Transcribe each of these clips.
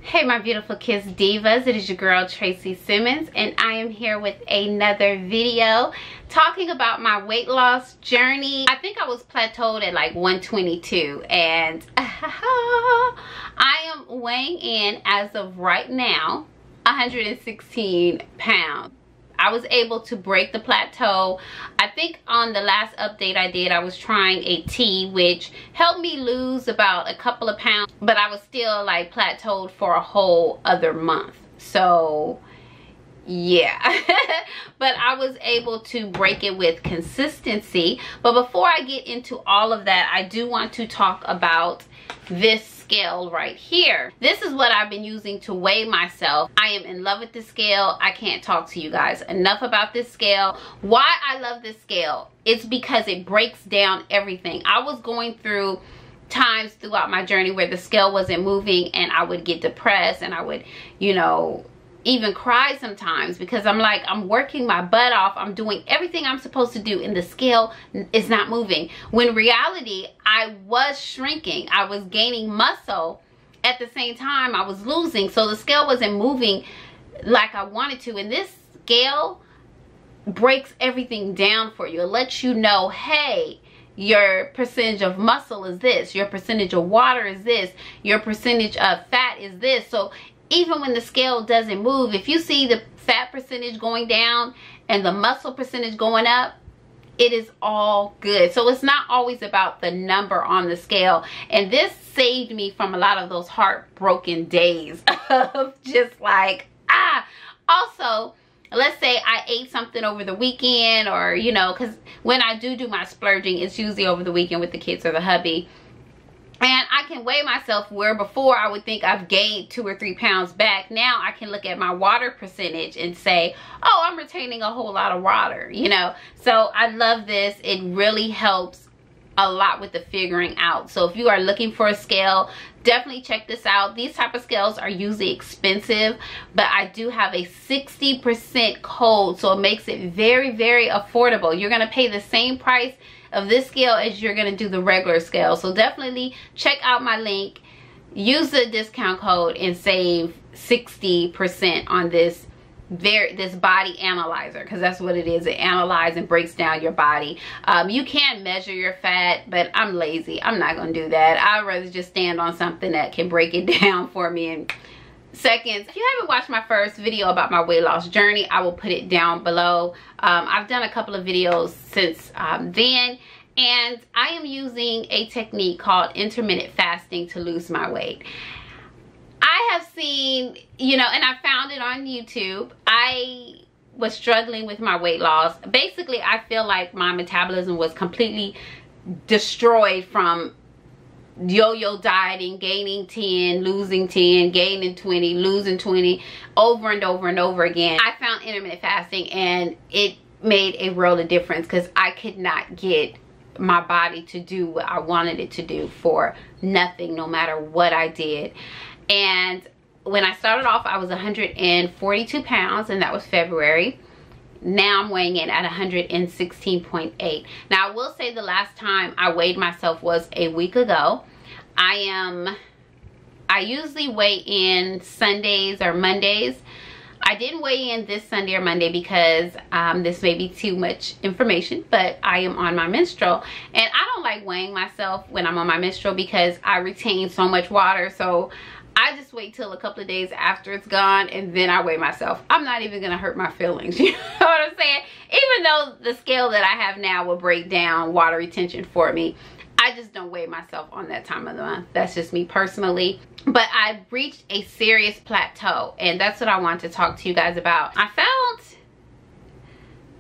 Hey my beautiful Kiss Divas, it is your girl Traycee Simmons, and I am here with another video talking about my weight loss journey. I think I was plateaued at like 122, and I am weighing in as of right now 116 pounds. I was able to break the plateau. I think on the last update I did, I was trying a tea, which helped me lose about a couple of pounds, but I was still like plateaued for a whole other month. So yeah, but I was able to break it with consistency. But before I get into all of that, I do want to talk about this scale right here. This is what I've been using to weigh myself. I am in love with this scale. I can't talk to you guys enough about this scale. Why I love this scale, it's because it breaks down everything. I was going through times throughout my journey where the scale wasn't moving, and I would get depressed, and I would, you know, even cry sometimes, because I'm like, I'm working my butt off, I'm doing everything I'm supposed to do, and the scale is not moving. When in reality, I was shrinking. I was gaining muscle at the same time I was losing, so the scale wasn't moving like I wanted to. And this scale breaks everything down for you. It lets you know, hey, your percentage of muscle is this, your percentage of water is this, your percentage of fat is this. So even when the scale doesn't move, if you see the fat percentage going down and the muscle percentage going up, it is all good. So it's not always about the number on the scale. And this saved me from a lot of those heartbroken days of just like, Also, let's say I ate something over the weekend, or, you know, because when I do my splurging, it's usually over the weekend with the kids or the hubby. And I can weigh myself, where before I would think I've gained 2 or 3 pounds back. Now I can look at my water percentage and say, oh, I'm retaining a whole lot of water, you know. So I love this. It really helps a lot with the figuring out. So if you are looking for a scale, definitely check this out. These type of scales are usually expensive, but I do have a 60% code, so it makes it very, very affordable. You're going to pay the same price of this scale as you're going to do the regular scale. So definitely check out my link, use the discount code, and save 60% on this body analyzer, because that's what it is. It analyzes and breaks down your body. You can measure your fat, but I'm lazy. I'm not going to do that. I'd rather just stand on something that can break it down for me in seconds. If you haven't watched my first video about my weight loss journey, I will put it down below. I've done a couple of videos since then, and I am using a technique called intermittent fasting to lose my weight. I have seen, you know, and I found it on YouTube. I was struggling with my weight loss. Basically, I feel like my metabolism was completely destroyed from yo-yo dieting, gaining 10, losing 10, gaining 20, losing 20, over and over and over again. I found intermittent fasting, and it made a world of difference, because I could not get my body to do what I wanted it to do for nothing, no matter what I did. And when I started off, I was 142 pounds, and that was February. Now I'm weighing in at 116.8. Now I will say the last time I weighed myself was a week ago. I usually weigh in Sundays or Mondays. I didn't weigh in this Sunday or Monday because this may be too much information, but I am on my menstrual, and I don't like weighing myself when I'm on my menstrual because I retain so much water. So I just wait till a couple of days after it's gone, and then I weigh myself. I'm not even gonna hurt my feelings, you know what I'm saying? Even though the scale that I have now will break down water retention for me, I just don't weigh myself on that time of the month. That's just me personally. But I've reached a serious plateau, and that's what I want to talk to you guys about. I found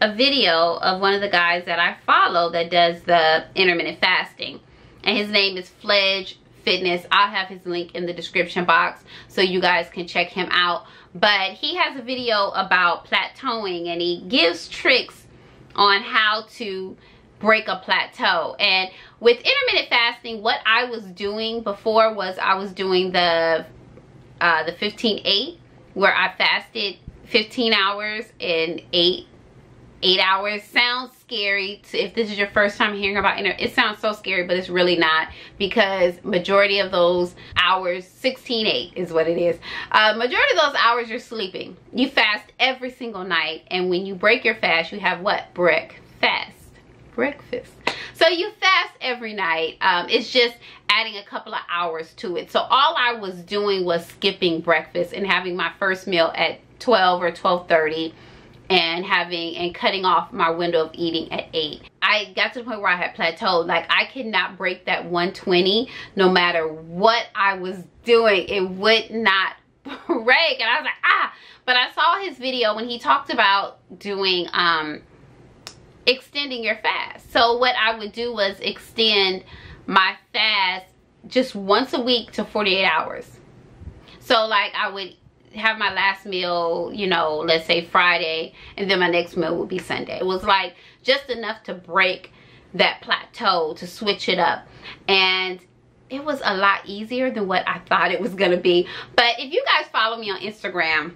a video of one of the guys that I follow that does the intermittent fasting, and his name is Fledge Fitness. I'll have his link in the description box so you guys can check him out. But he has a video about plateauing, and he gives tricks on how to break a plateau. And with intermittent fasting, what I was doing before was I was doing the 15-8, where I fasted 15 hours and ate 8 hours. Sounds scary if this is your first time hearing about it. Sounds so scary, but it's really not, because majority of those hours, 16/8 is what it is. Majority of those hours you're sleeping. You fast every single night, and when you break your fast, you have what? Breakfast. So you fast every night. It's just adding a couple of hours to it. So all I was doing was skipping breakfast and having my first meal at 12 or 12:30, and cutting off my window of eating at 8. I got to the point where I had plateaued. Like, I could not break that 120 no matter what I was doing. It would not break. And I was like, ah. But I saw his video when he talked about doing extending your fast. So what I would do was extend my fast just once a week to 48 hours. So like, I would have my last meal, you know, let's say Friday, and then my next meal would be Sunday. It was like just enough to break that plateau, to switch it up. And it was a lot easier than what I thought it was gonna be. But if you guys follow me on Instagram,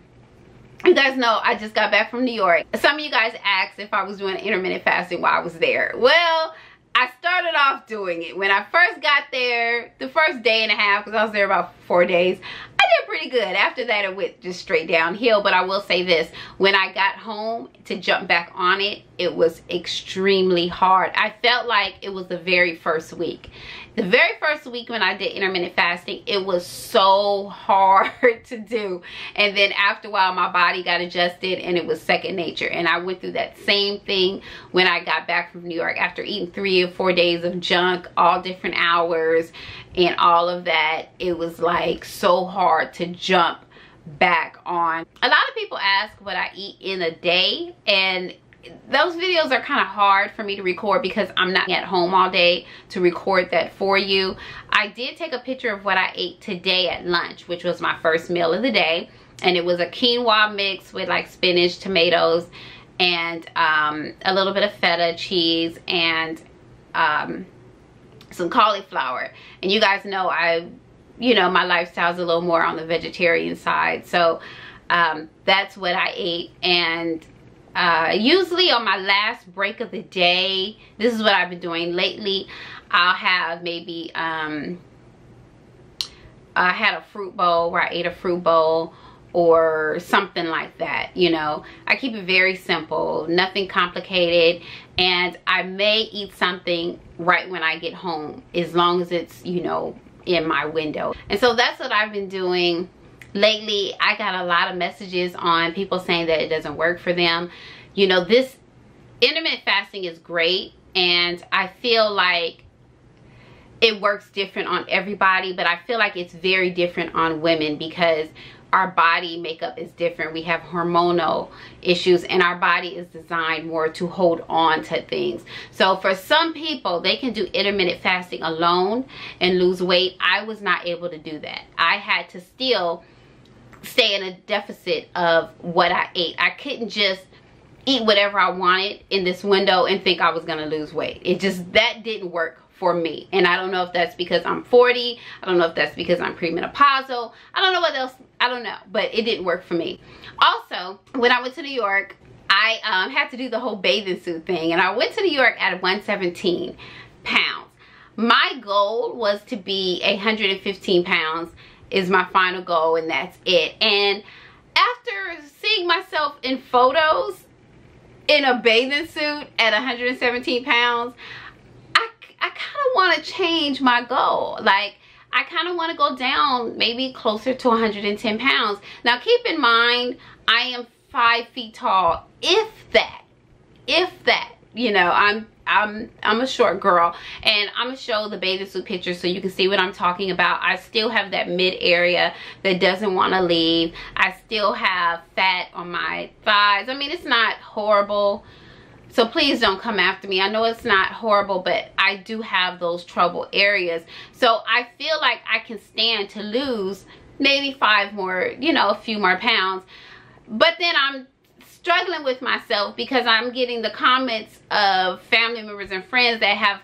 you guys know I just got back from New York. Some of you guys asked if I was doing intermittent fasting while I was there. Well, I started off doing it. When I first got there, the first day and a half, because I was there about 4 days, I did pretty good. After that, it went just straight downhill. But I will say this, when I got home to jump back on it, it was extremely hard. I felt like it was the very first week. The very first week when I did intermittent fasting, it was so hard to do. And then after a while, my body got adjusted and it was second nature. And I went through that same thing when I got back from New York after eating 3 or 4 days of junk, all different hours and all of that. It was like so hard to jump back on. A lot of people ask what I eat in a day, and those videos are kind of hard for me to record because I'm not at home all day to record that for you. I did take a picture of what I ate today at lunch, which was my first meal of the day, and it was a quinoa mix with like spinach, tomatoes, and a little bit of feta cheese and some cauliflower. And you guys know my lifestyle is a little more on the vegetarian side, so that's what I ate. And usually on my last break of the day, this is what I've been doing lately, I'll have maybe I had a fruit bowl where I ate a fruit bowl or something like that. You know, I keep it very simple, nothing complicated, and I may eat something right when I get home, as long as it's, you know, in my window. And so that's what I've been doing lately. I got a lot of messages on people saying that it doesn't work for them. You know, this intermittent fasting is great, and I feel like it works different on everybody, but I feel like it's very different on women because our body makeup is different. We have hormonal issues, and our body is designed more to hold on to things. So for some people, they can do intermittent fasting alone and lose weight. I was not able to do that. I had to still stay in a deficit of what I ate. I couldn't just eat whatever I wanted in this window and think I was gonna lose weight. That didn't work for me. And I don't know if that's because I'm 40. I don't know if that's because I'm premenopausal. I don't know what else. I don't know, but it didn't work for me. Also, when I went to New York, I had to do the whole bathing suit thing, and I went to New York at 117 pounds. My goal was to be 115 pounds is my final goal, and that's it. And after seeing myself in photos in a bathing suit at 117 pounds, I kind of want to change my goal. Like, I kind of want to go down maybe closer to 110 pounds. Now, keep in mind, I am 5 feet tall, if that, you know, I'm a short girl, and I'm gonna show the bathing suit picture so you can see what I'm talking about. I still have that mid area that doesn't want to leave. I still have fat on my thighs. I mean, it's not horrible, so please don't come after me. I know it's not horrible, but I do have those trouble areas. So I feel like I can stand to lose maybe 5 more, you know, a few more pounds. But then I'm struggling with myself because I'm getting the comments of family members and friends that have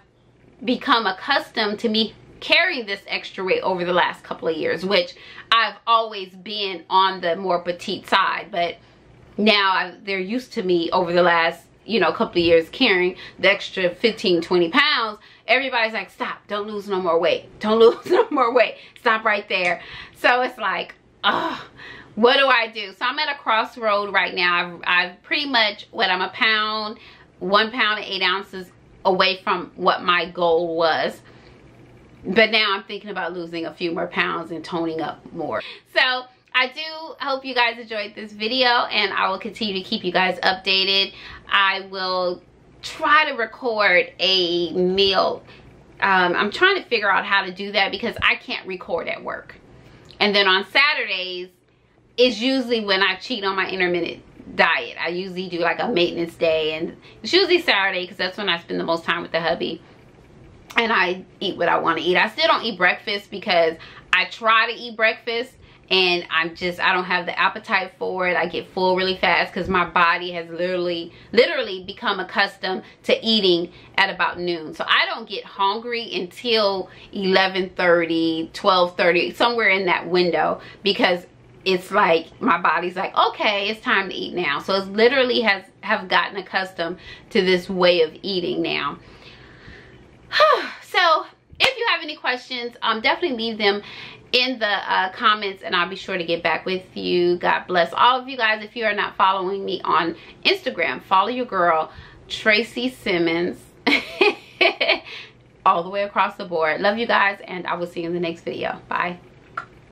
become accustomed to me carrying this extra weight over the last couple of years, which I've always been on the more petite side, but now they're used to me over the last, you know, a couple of years carrying the extra 15, 20 pounds, everybody's like, stop, don't lose no more weight. Don't lose no more weight. Stop right there. So it's like, ugh, what do I do? So I'm at a crossroad right now. I've pretty much, I'm a pound, 1 pound and 8 ounces away from what my goal was. But now I'm thinking about losing a few more pounds and toning up more. So I do hope you guys enjoyed this video, and I will continue to keep you guys updated. I will try to record a meal. I'm trying to figure out how to do that because I can't record at work. And then on Saturdays is usually when I cheat on my intermittent diet. I usually do like a maintenance day, and it's usually Saturday because that's when I spend the most time with the hubby. And I eat what I want to eat. I still don't eat breakfast because I try to eat breakfast and I don't have the appetite for it. I get full really fast because my body has literally become accustomed to eating at about noon. So I don't get hungry until 11:30, 12:30, somewhere in that window, because it's like my body's like, okay, it's time to eat now. So it's literally have gotten accustomed to this way of eating now. So if you have any questions, definitely leave them in the comments, and I'll be sure to get back with you. God bless all of you guys. If you are not following me on Instagram, follow your girl Traycee Simmons all the way across the board. Love you guys, and I will see you in the next video. Bye.